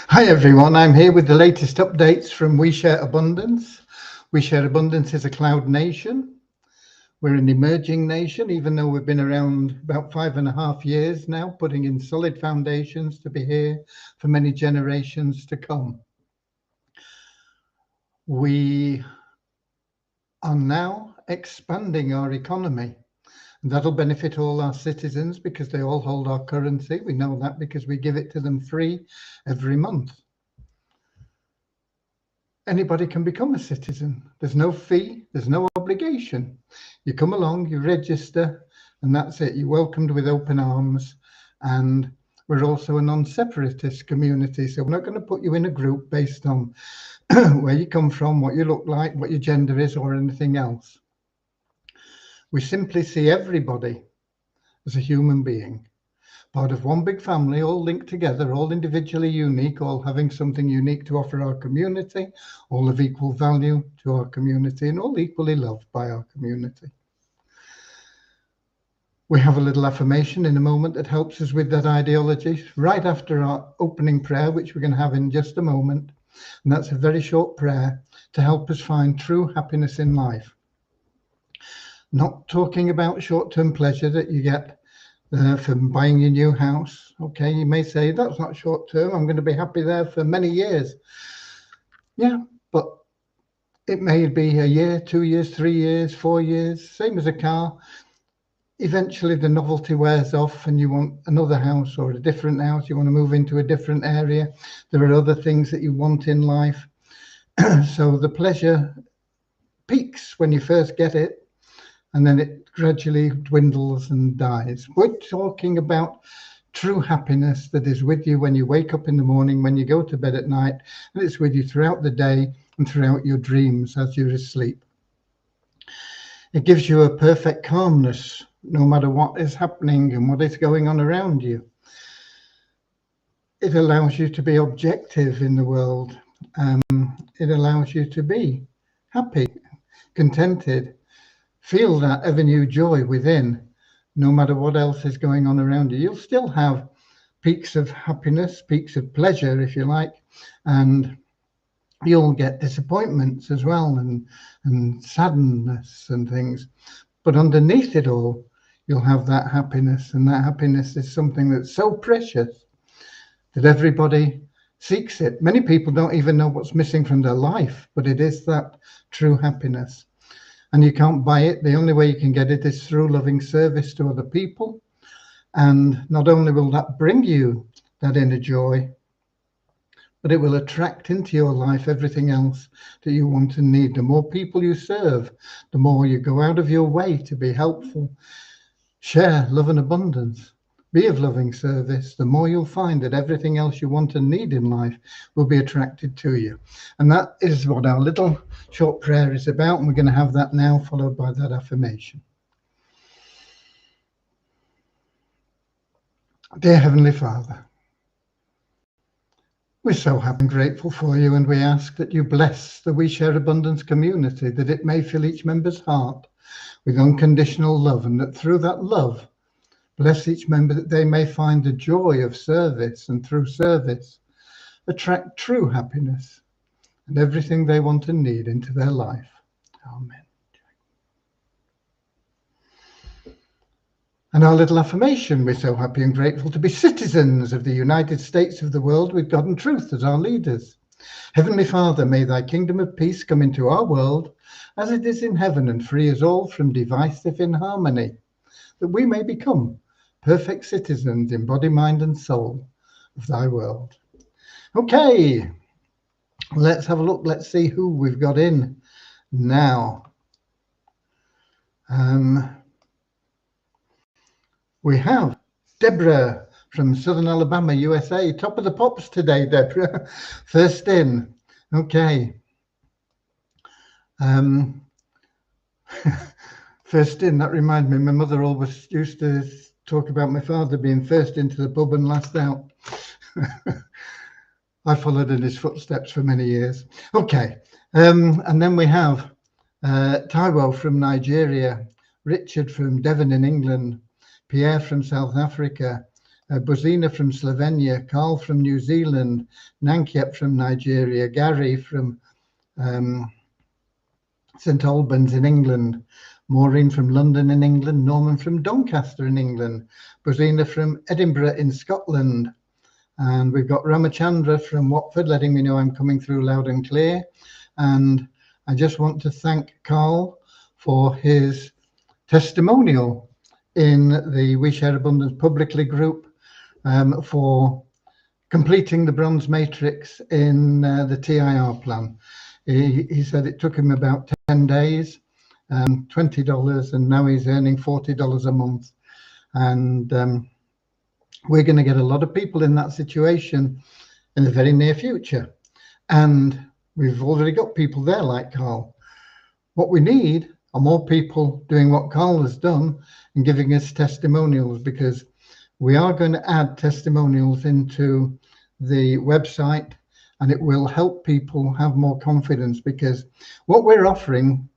Hi everyone, I'm here with the latest updates from We Share Abundance. We Share Abundance is a cloud nation. We're an emerging nation, even though we've been around about 5.5 years now, putting in solid foundations to be here for many generations to come. We are now expanding our economy. And that'll benefit all our citizens because they all hold our currency. We know that because we give it to them free every month. Anybody can become a citizen. There's no fee, there's no obligation. You come along, you register, and that's it. You're welcomed with open arms. And we're also a non-separatist community, so we're not going to put you in a group based on where you come from, what you look like, what your gender is, or anything else. We simply see everybody as a human being, part of one big family, all linked together, all individually unique, all having something unique to offer our community, all of equal value to our community, and all equally loved by our community. We have a little affirmation in a moment that helps us with that ideology, right after our opening prayer, which we're going to have in just a moment. And that's a very short prayer to help us find true happiness in life. Not talking about short-term pleasure that you get from buying your new house. Okay, you may say that's not short term, I'm going to be happy there for many years. Yeah, but it may be a year, 2 years, 3 years, 4 years, same as a car. Eventually the novelty wears off and you want another house or a different house, you want to move into a different area. There are other things that you want in life. So the pleasure peaks when you first get it, and then it gradually dwindles and dies. We're talking about true happiness that is with you when you wake up in the morning, when you go to bed at night, and it's with you throughout the day and throughout your dreams as you're asleep. It gives you a perfect calmness, no matter what is happening and what is going on around you. It allows you to be objective in the world. It allows you to be happy, contented, feel that ever new joy within, no matter what else is going on around you. You'll still have peaks of happiness, peaks of pleasure, if you like, and you'll get disappointments as well, and sadness and things. But underneath it all, you'll have that happiness, and that happiness is something that's so precious that everybody seeks it. Many people don't even know what's missing from their life, but it is that true happiness. And you can't buy it. The only way you can get it is through loving service to other people. And not only will that bring you that inner joy, but it will attract into your life everything else that you want and need. The more people you serve, the more you go out of your way to be helpful, share love and abundance, be of loving service, the more you'll find that everything else you want and need in life will be attracted to you. And that is what our little short prayer is about. And we're going to have that now, followed by that affirmation. Dear Heavenly Father, we're so happy and grateful for you, and we ask that you bless the We Share Abundance community, that it may fill each member's heart with unconditional love, and that through that love, bless each member that they may find the joy of service, and through service, attract true happiness and everything they want and need into their life. Amen. And our little affirmation: we're so happy and grateful to be citizens of the United States of the world with God and truth as our leaders. Heavenly Father, may thy kingdom of peace come into our world as it is in heaven, and free us all from divisive inharmony, that we may become perfect citizens in body, mind, and soul of thy world. Okay, let's have a look. Let's see who we've got in now. We have Deborah from Southern Alabama, USA. Top of the pops today, Deborah. First in. Okay. First in, that reminds me, my mother always used to talk about my father being first into the pub and last out. I followed in his footsteps for many years. Okay, and then we have Taiwo from Nigeria, Richard from Devon in England, Pierre from South Africa, Buzina from Slovenia, Carl from New Zealand, Nankiep from Nigeria, Gary from St Albans in England, Maureen from London in England, Norman from Doncaster in England, Buzina from Edinburgh in Scotland, and we've got Ramachandra from Watford letting me know I'm coming through loud and clear. And I just want to thank Carl for his testimonial in the We Share Abundance Publicly group for completing the bronze matrix in the TIR plan. He said it took him about 10 days, $20, and now he's earning $40 a month. And we're going to get a lot of people in that situation in the very near future. And we've already got people there like Carl. What we need are more people doing what Carl has done and giving us testimonials, because we are going to add testimonials into the website, and it will help people have more confidence, because what we're offering,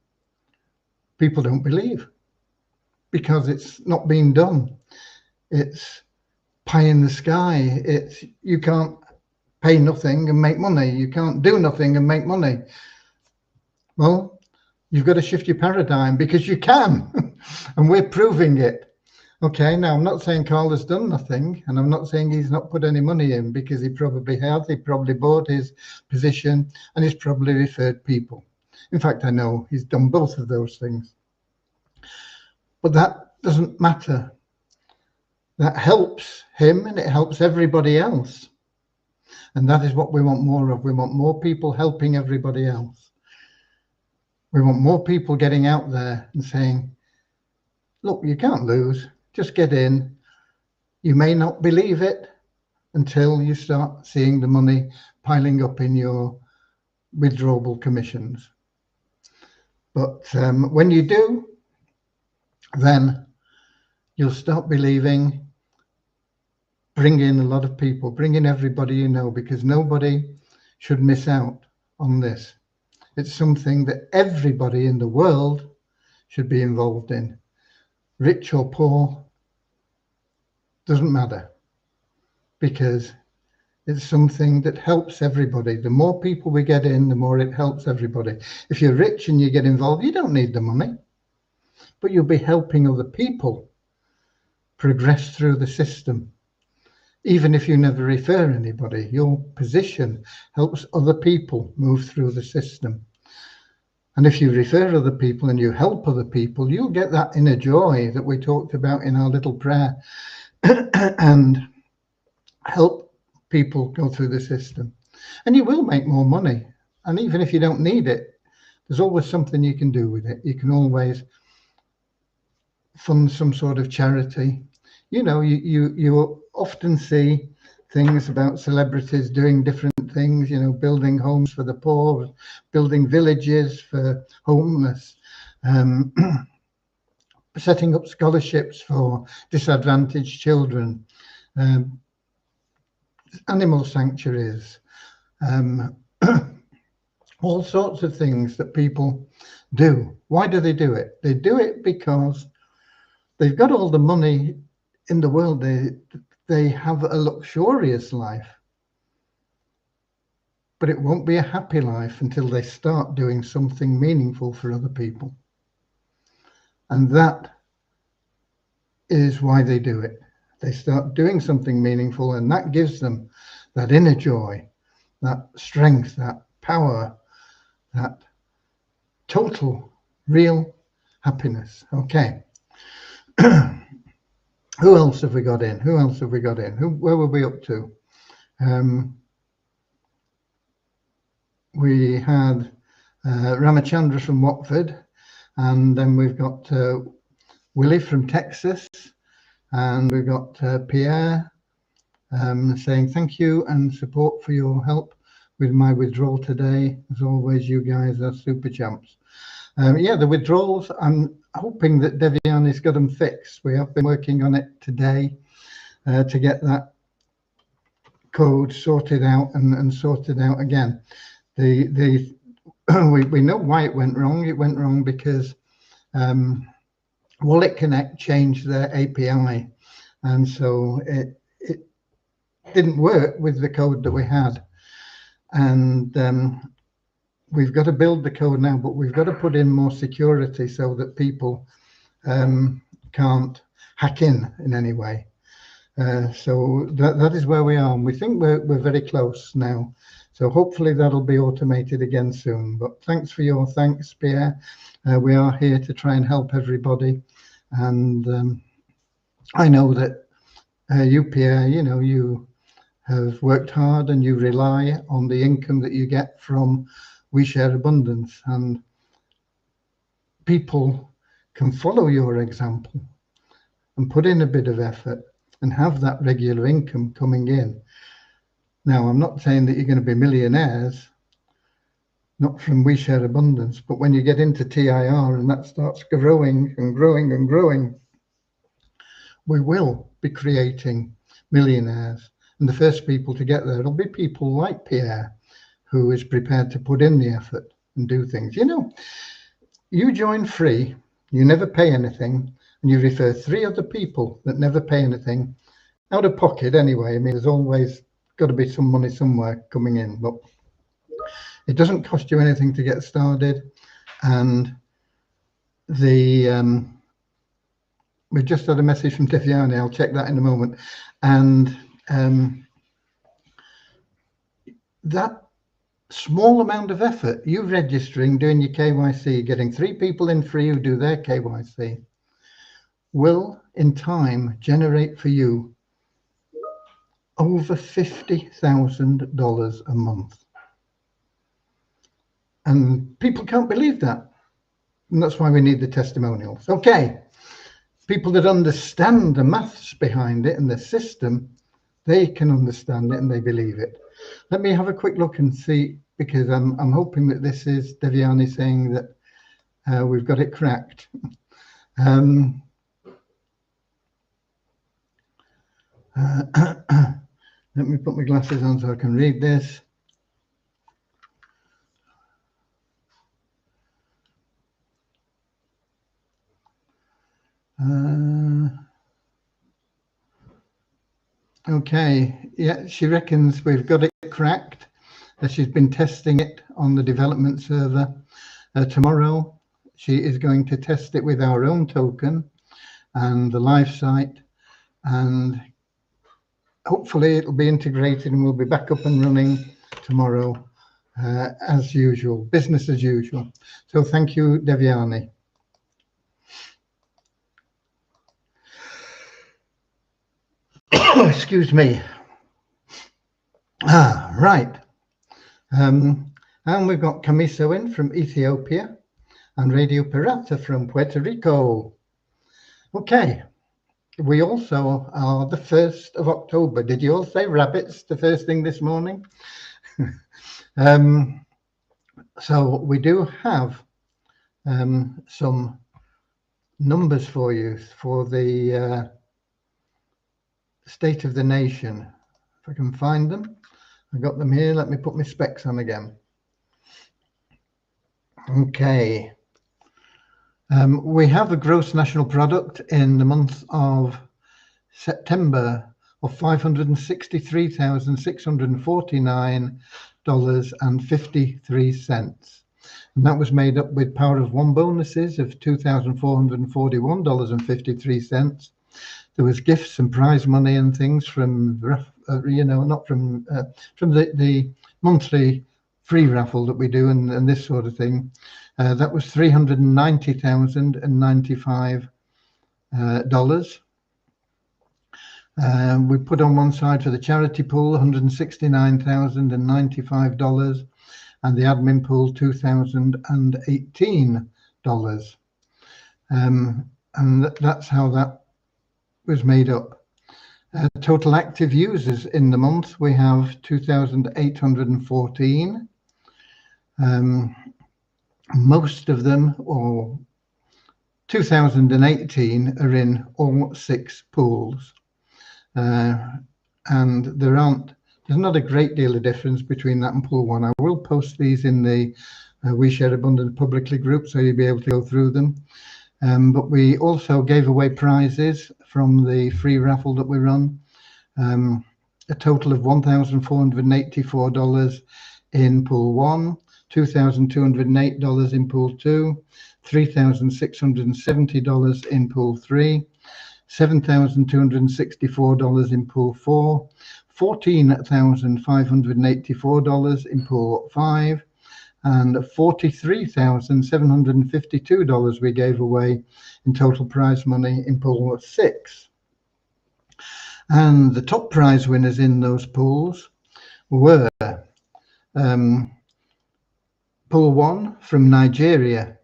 people don't believe because it's not being done. It's pie in the sky. It's, you can't pay nothing and make money. You can't do nothing and make money. Well, you've got to shift your paradigm, because you can, and we're proving it. Okay, now I'm not saying Carl has done nothing, and I'm not saying he's not put any money in, because he probably has. He probably bought his position, and he's probably referred people. In fact, I know he's done both of those things. But that doesn't matter. That helps him, and it helps everybody else. And that is what we want more of. We want more people helping everybody else. We want more people getting out there and saying, look, you can't lose. Just get in. You may not believe it until you start seeing the money piling up in your withdrawable commissions. But when you do, then you'll start believing. Bring in a lot of people, bring in everybody you know, because nobody should miss out on this. It's something that everybody in the world should be involved in. Rich or poor, doesn't matter, because it's something that helps everybody. The more people we get in, the more it helps everybody. If you're rich and you get involved, you don't need the money, but you'll be helping other people progress through the system. Even if you never refer anybody, your position helps other people move through the system. And if you refer other people and you help other people, you'll get that inner joy that we talked about in our little prayer and help people go through the system. And you will make more money. And even if you don't need it, there's always something you can do with it. You can always fund some sort of charity. You know, you often see things about celebrities doing different things, you know, building homes for the poor, building villages for homeless, setting up scholarships for disadvantaged children, animal sanctuaries, all sorts of things that people do. Why do they do it? They do it because they've got all the money in the world. They have a luxurious life, but it won't be a happy life until they start doing something meaningful for other people. And that is why they do it. They start doing something meaningful, and that gives them that inner joy, that strength, that power, that total, real happiness. Okay. Who else have we got in? Who else have we got in? Where were we up to? We had Ramachandra from Watford, and then we've got Willie from Texas, and we've got Pierre saying thank you and support for your help with my withdrawal today. As always, you guys are super champs. Yeah, the withdrawals, I'm hoping that Devian has got them fixed. We have been working on it today to get that code sorted out and sorted out again. We know why it went wrong. It went wrong because Wallet Connect changed their API, and so didn't work with the code that we had. And we've got to build the code now, but we've got to put in more security so that people can't hack in any way. So that is where we are. And we think we're very close now. So hopefully that'll be automated again soon. But thanks for your thanks, Pierre. We are here to try and help everybody. And I know that you, Pierre, you know, you have worked hard and you rely on the income that you get from We Share Abundance. And people can follow your example and put in a bit of effort and have that regular income coming in. Now, I'm not saying that you're going to be millionaires, not from We Share Abundance, but when you get into TIR and that starts growing and growing and growing, we will be creating millionaires. And the first people to get there will be people like Pierre, who is prepared to put in the effort and do things. You know, you join free, you never pay anything, and you refer 3 other people that never pay anything out of pocket anyway. I mean, there's always got to be some money somewhere coming in, but it doesn't cost you anything to get started. And the we just had a message from Deviani. I'll check that in a moment. And that small amount of effort, you registering, doing your KYC, getting 3 people in free who do their KYC, will in time generate for you over $50,000 a month. And people can't believe that. And that's why we need the testimonials. Okay. People that understand the maths behind it and the system, they can understand it and they believe it. Let me have a quick look and see, because I'm hoping that this is Deviani saying that we've got it cracked. Let me put my glasses on so I can read this. Okay, yeah, she reckons we've got it cracked. She's been testing it on the development server. Tomorrow, she is going to test it with our own token and the live site, and hopefully it'll be integrated and we'll be back up and running tomorrow as usual, business as usual. So thank you, Deviani. Excuse me. Right. And we've got Camiso in from Ethiopia and Radio Pirata from Puerto Rico. Okay. We also are the 1st of October. Did you all say rabbits the first thing this morning? So we do have some numbers for you for the State of the Nation. If I can find them. I got them here. Let me put my specs on again. Okay. We have a gross national product in the month of September of $563,649.53. And that was made up with Power of One bonuses of $2,441.53. There was gifts and prize money and things from, you know, not from the monthly free raffle that we do and this sort of thing. That was $390,095. We put on one side for the charity pool $169,095 and the admin pool $2,018. And that's how that was made up. Total active users in the month, we have 2,814. Most of them, or 2,018, are in all 6 pools. And there's not a great deal of difference between that and pool 1. I will post these in the We Share Abundance publicly group, so you'll be able to go through them. But we also gave away prizes from the free raffle that we run. a total of $1,484 in pool 1, $2,208 in pool 2, $3,670 in pool 3, $7,264 in pool 4, $14,584 in pool 5, and $43,752 we gave away in total prize money in pool 6. And the top prize winners in those pools were pool 1 from Nigeria,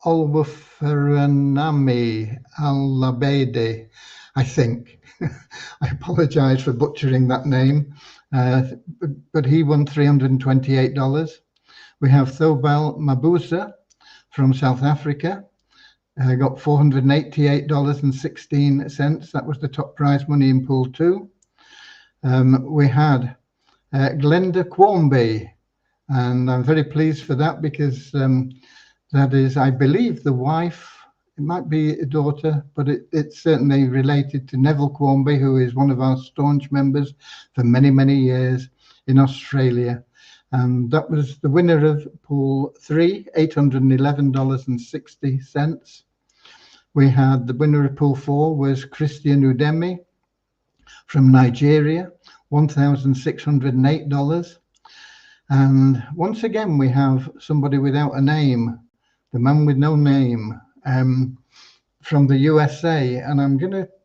Oluwaferenami Alabede, I think. I apologize for butchering that name, but he won $328. We have Thobal Mabuza from South Africa, got $488.16. That was the top prize money in pool 2. We had Glenda Quombe, and I'm very pleased for that because that is, I believe, the wife. It might be a daughter, but it's certainly related to Neville Quombe, who is one of our staunch members for many, many years in Australia. And that was the winner of pool 3, $811.60. We had the winner of pool 4 was Christian Udemy from Nigeria, $1,608. And once again, we have somebody without a name, the man with no name, from the USA. And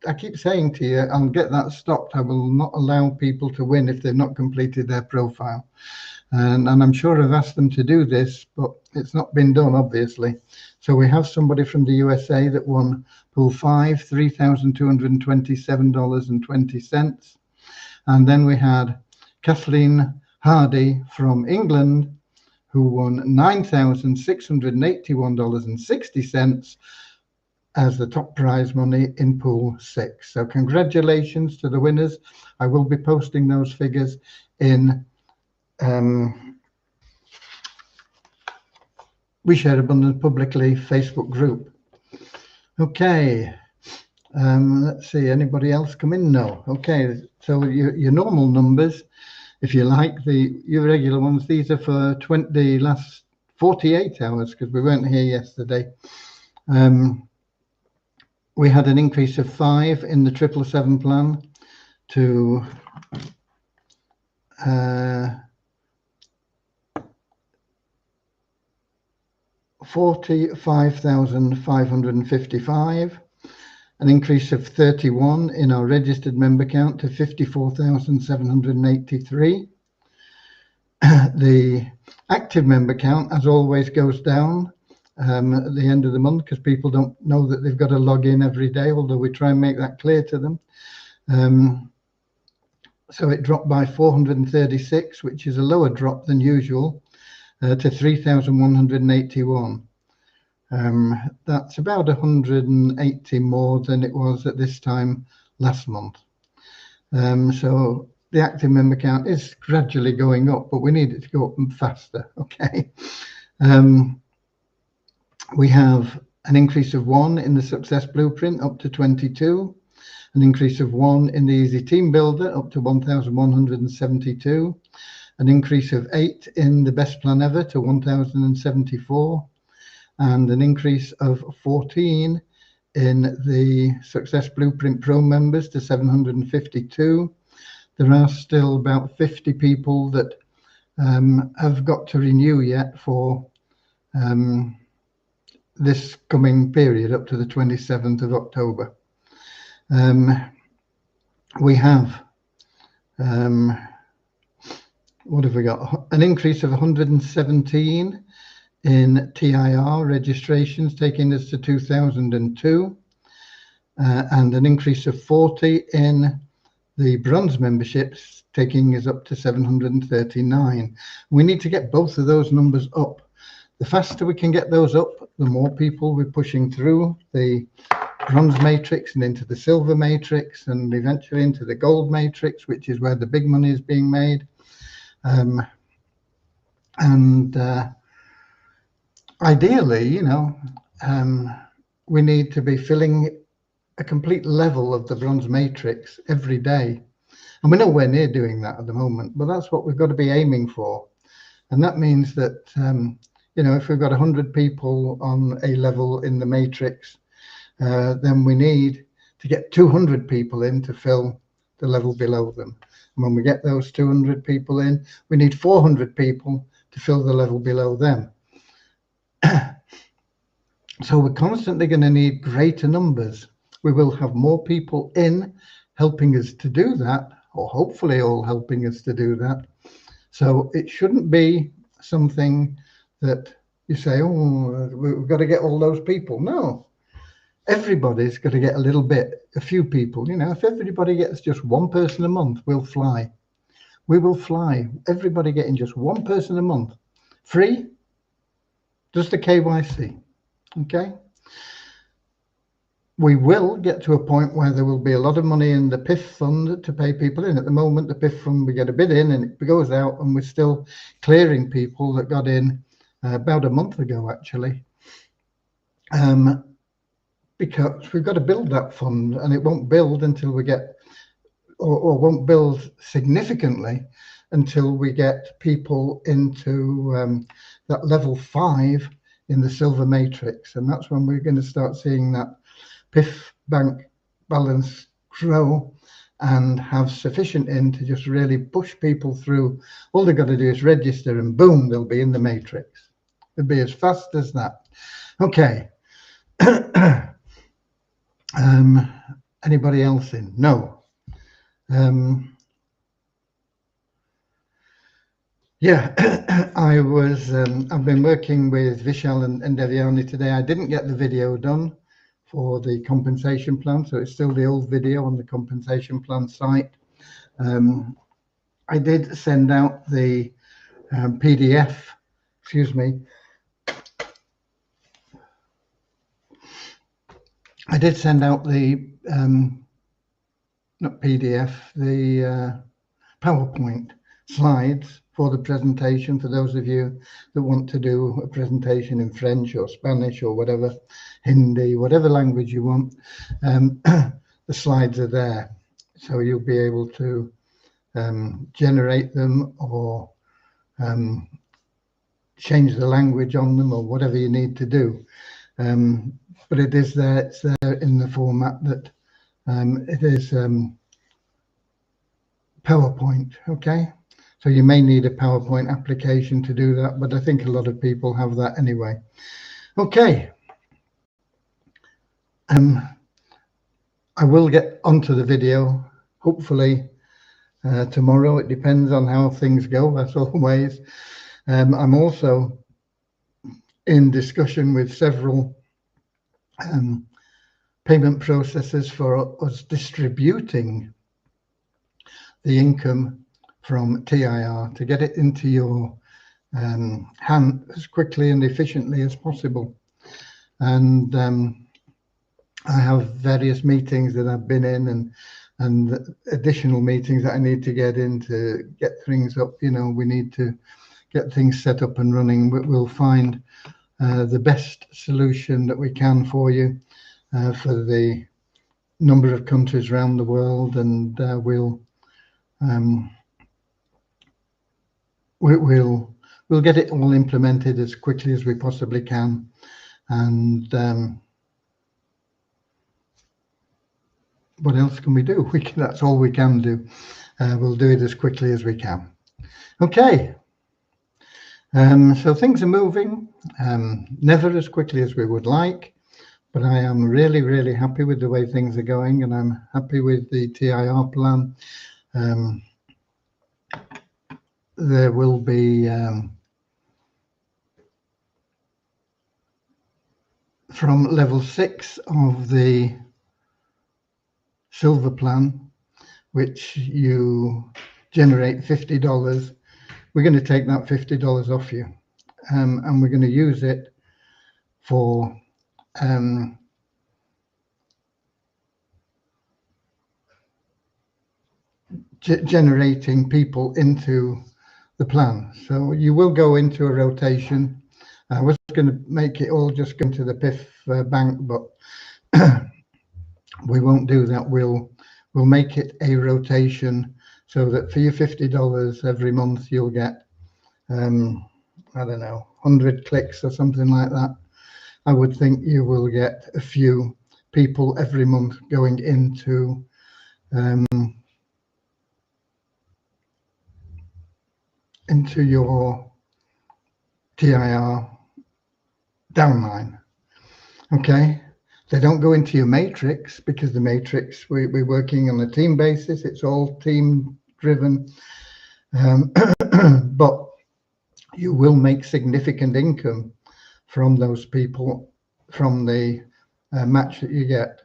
I keep saying to you, I'll get that stopped. I will not allow people to win if they've not completed their profile. And I'm sure I've asked them to do this, but it's not been done, obviously. So we have somebody from the USA that won pool 5, $3,227.20. And then we had Kathleen Hardy from England, who won $9,681.60 as the top prize money in pool 6. So congratulations to the winners. I will be posting those figures in We Share Abundance Publicly Facebook group. Okay, let's see, anybody else come in? No. Okay, so your normal numbers, if you like, your regular ones, these are for the last 48 hours because we weren't here yesterday. We had an increase of 5 in the 777 plan to $45,555, an increase of 31 in our registered member count to 54,783. The active member count, as always, goes down at the end of the month because people don't know that they've got to log in every day, although we try and make that clear to them. So it dropped by 436, which is a lower drop than usual, to 3,181. That's about 180 more than it was at this time last month. So the active member count is gradually going up, but we need it to go up faster. Okay. We have an increase of 1 in the Success Blueprint up to 22, an increase of 1 in the Easy Team Builder up to 1,172, an increase of 8 in the Best Plan Ever to 1,074, and an increase of 14 in the Success Blueprint Pro members to 752. There are still about 50 people that have got to renew yet for this coming period up to the 27th of October. We have, what have we got? An increase of 117 in TIR registrations, taking us to 2002, and an increase of 40 in the bronze memberships, taking us up to 739. We need to get both of those numbers up. The faster we can get those up, the more people we're pushing through the bronze matrix and into the silver matrix and eventually into the gold matrix, which is where the big money is being made. Ideally, we need to be filling a complete level of the bronze matrix every day. And we're nowhere near doing that at the moment, but that's what we've got to be aiming for. And that means that, you know, if we've got 100 people on a level in the matrix, then we need to get 200 people in to fill the level below them. And when we get those 200 people in, we need 400 people to fill the level below them. So we're constantly going to need greater numbers. We will have more people in helping us to do that, or hopefully all helping us to do that. So it shouldn't be something that you say, oh, we've got to get all those people. No, everybody's got to get a little bit, a few people. You know, if everybody gets just one person a month, we'll fly. We will fly. Everybody getting just one person a month. Free, just the KYC. Okay. We will get to a point where there will be a lot of money in the PIF fund to pay people in. At the moment, the PIF fund, we get a bid in and it goes out, and we're still clearing people that got in about a month ago, actually. Because we've got to build that fund, and it won't build until we get, or won't build significantly until we get people into that level 5 in the silver matrix. And that's when we're going to start seeing that PIF bank balance grow and have sufficient in to just really push people through. All they've got to do is register, and boom, they'll be in the matrix. It'll be as fast as that. Okay. Anybody else in? No. Yeah, I've been working with Vishal and Devyani today. I didn't get the video done for the compensation plan, so it's still the old video on the compensation plan site. I did send out the PDF, excuse me. I did send out the, not PDF, the PowerPoint slides for the presentation for those of you that want to do a presentation in French or Spanish or whatever, Hindi, whatever language you want. The slides are there, so you'll be able to generate them or change the language on them or whatever you need to do. But it is there, it's there in the format that it is PowerPoint, okay? So you may need a PowerPoint application to do that, but I think a lot of people have that anyway. Okay. I will get onto the video, hopefully tomorrow. It depends on how things go, as always. I'm also in discussion with several payment processors for us distributing the income from TIR to get it into your hand as quickly and efficiently as possible. And I have various meetings that I've been in and additional meetings that I need to get in to get things up. You know, we need to get things set up and running. We'll find the best solution that we can for you for the number of countries around the world, and we'll get it all implemented as quickly as we possibly can, and what else can we do? That's all we can do. We'll do it as quickly as we can. Okay. So things are moving, never as quickly as we would like, but I am really, really happy with the way things are going, and I'm happy with the TIR plan. There will be from level 6 of the silver plan, which you generate $50. We're going to take that $50 off you, and we're going to use it for generating people into the plan. So you will go into a rotation. I was going to make it all just go into the PIF bank, but We won't do that. We'll make it a rotation so that for your $50 every month, you'll get, I don't know, 100 clicks or something like that. I would think you will get a few people every month going into your TIR downline. Okay, they don't go into your matrix, because the matrix, we're working on a team basis. It's all team driven, but you will make significant income from those people, from the match that you get.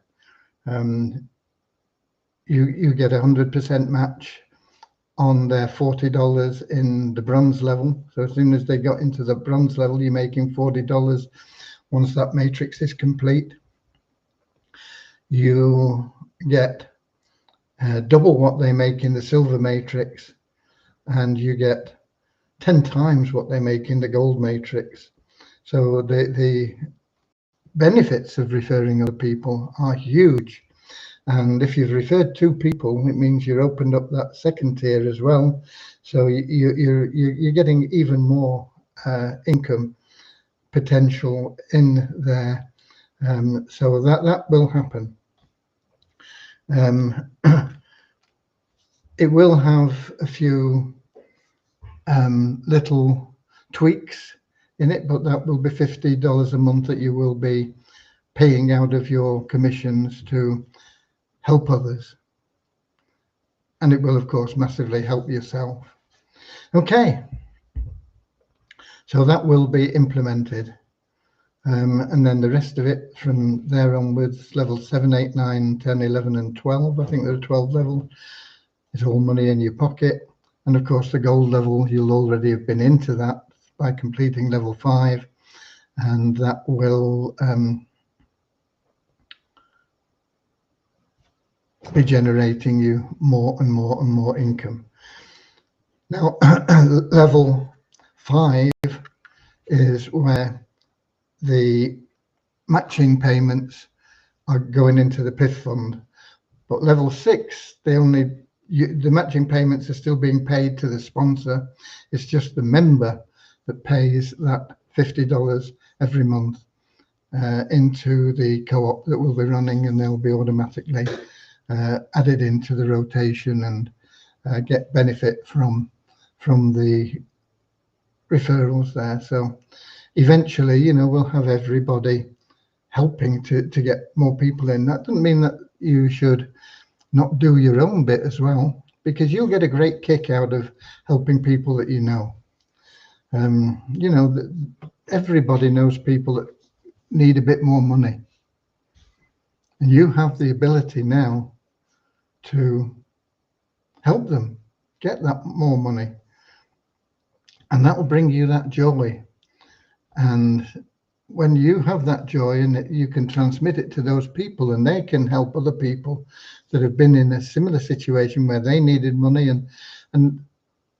You get 100% match on their $40 in the bronze level. So as soon as they got into the bronze level, you're making $40 once that matrix is complete. You get double what they make in the silver matrix, and you get 10 times what they make in the gold matrix. So the benefits of referring other people are huge. And if you've referred 2 people, it means you're opened up that second tier as well. So you're getting even more income potential in there. So that will happen. It will have a few little tweaks in it, but that will be $50 a month that you will be paying out of your commissions to help others. And it will, of course, massively help yourself. Okay, so that will be implemented. And then the rest of it from there onwards, level 7, 8, 9, 10, 11, and 12. I think there are 12 levels. It's all money in your pocket. And of course, the gold level, you'll already have been into that by completing level 5. And that will be generating you more and more and more income. Now, level 5 is where the matching payments are going into the PIF fund. But level 6, the matching payments are still being paid to the sponsor. It's just the member that pays that $50 every month into the co-op that will be running, and they'll be automatically added into the rotation and get benefit from the referrals there. So eventually, we'll have everybody helping to get more people in. That doesn't mean that you should not do your own bit as well, because you'll get a great kick out of helping people that you know. Everybody knows people that need a bit more money, and you have the ability now to help them get that more money, and that will bring you that joy. And when you have that joy, and you can transmit it to those people, and they can help other people that have been in a similar situation where they needed money, and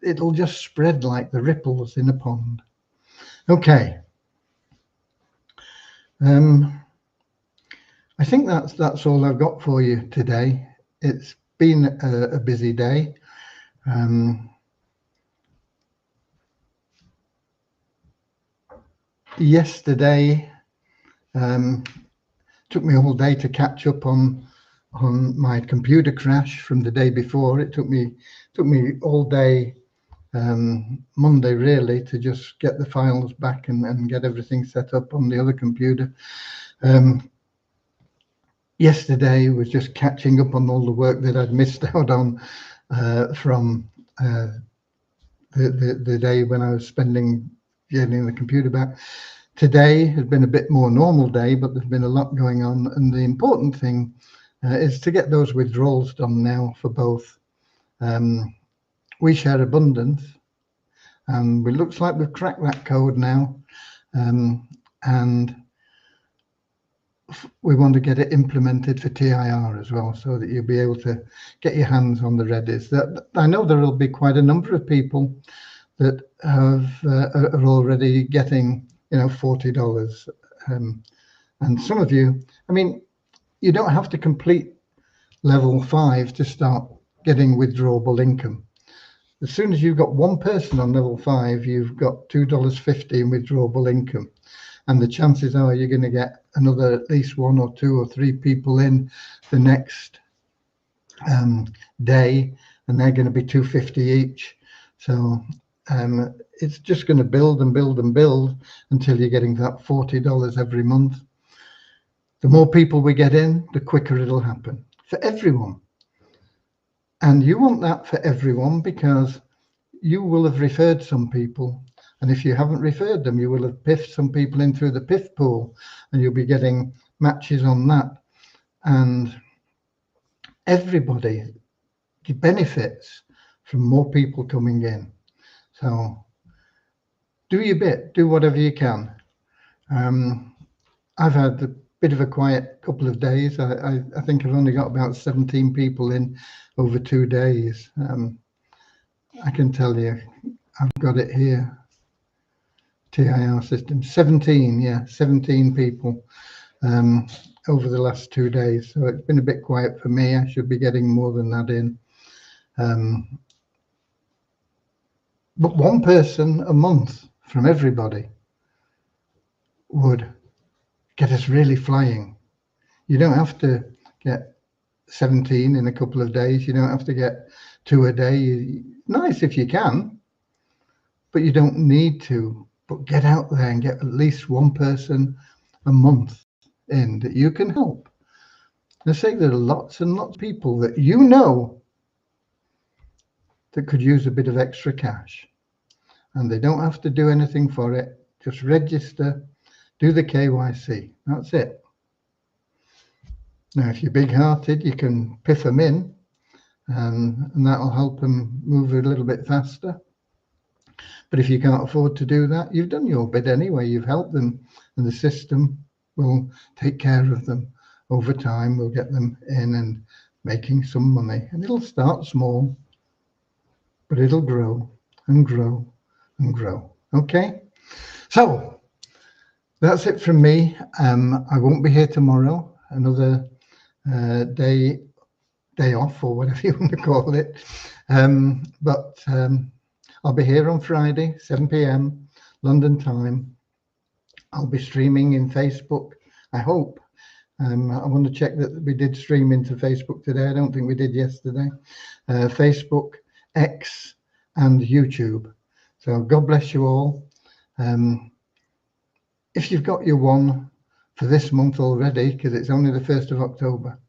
it'll just spread like the ripples in a pond. Okay. I think that's all I've got for you today. It's been a busy day. Yesterday took me a whole day to catch up on my computer crash from the day before. It took me all day Monday really to just get the files back and get everything set up on the other computer. Yesterday was just catching up on all the work that I'd missed out on from the day when I was spending getting the computer back. Today has been a bit more normal day, but there's been a lot going on, and the important thing is to get those withdrawals done now for both We Share Abundance, and it looks like we've cracked that code now, and we want to get it implemented for TIR as well, so that you'll be able to get your hands on the Redis. I know there will be quite a number of people that are already getting $40, and some of you, I mean, you don't have to complete level 5 to start getting withdrawable income. As soon as you've got one person on level 5, you've got $2.50 in withdrawable income. And the chances are you're going to get another at least 1 or 2 or 3 people in the next day, and they're going to be $2.50 each. So it's just going to build and build and build until you're getting that $40 every month. The more people we get in, the quicker it'll happen for everyone. And you want that for everyone because you will have referred some people. And if you haven't referred them, you will have piffed some people in through the PIF pool, and you'll be getting matches on that. And everybody benefits from more people coming in. So do your bit, do whatever you can. I've had a bit of a quiet couple of days. I think I've only got about 17 people in over 2 days. I can tell you, I've got it here. TIR system, 17 people over the last 2 days. So it's been a bit quiet for me. I should be getting more than that in. But one person a month from everybody would get us really flying. You don't have to get 17 in a couple of days. You don't have to get 2 a day. Nice if you can, but you don't need to. But get out there and get at least one person a month in that you can help. I say there are lots and lots of people that you know that could use a bit of extra cash, and they don't have to do anything for it. Just register, do the KYC. That's it. Now, if you're big-hearted, you can piff them in, and that'll help them move a little bit faster. But if you can't afford to do that, you've done your bit anyway. You've helped them, and the system will take care of them. Over time, we'll get them in and making some money. And it'll start small, but it'll grow and grow and grow. Okay? So that's it from me. I won't be here tomorrow. Another day off, or whatever you want to call it. But I'll be here on Friday, 7 p.m. London time. I'll be streaming in Facebook, I hope. I want to check that we did stream into Facebook today. I don't think we did yesterday. Facebook, X, and YouTube. So God bless you all. If you've got your one for this month already, because it's only the 1st of October,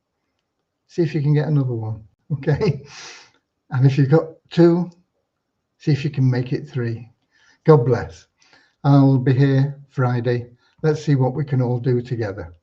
see if you can get another one, okay? And if you've got 2, see if you can make it 3. God bless. I'll be here Friday. Let's see what we can all do together.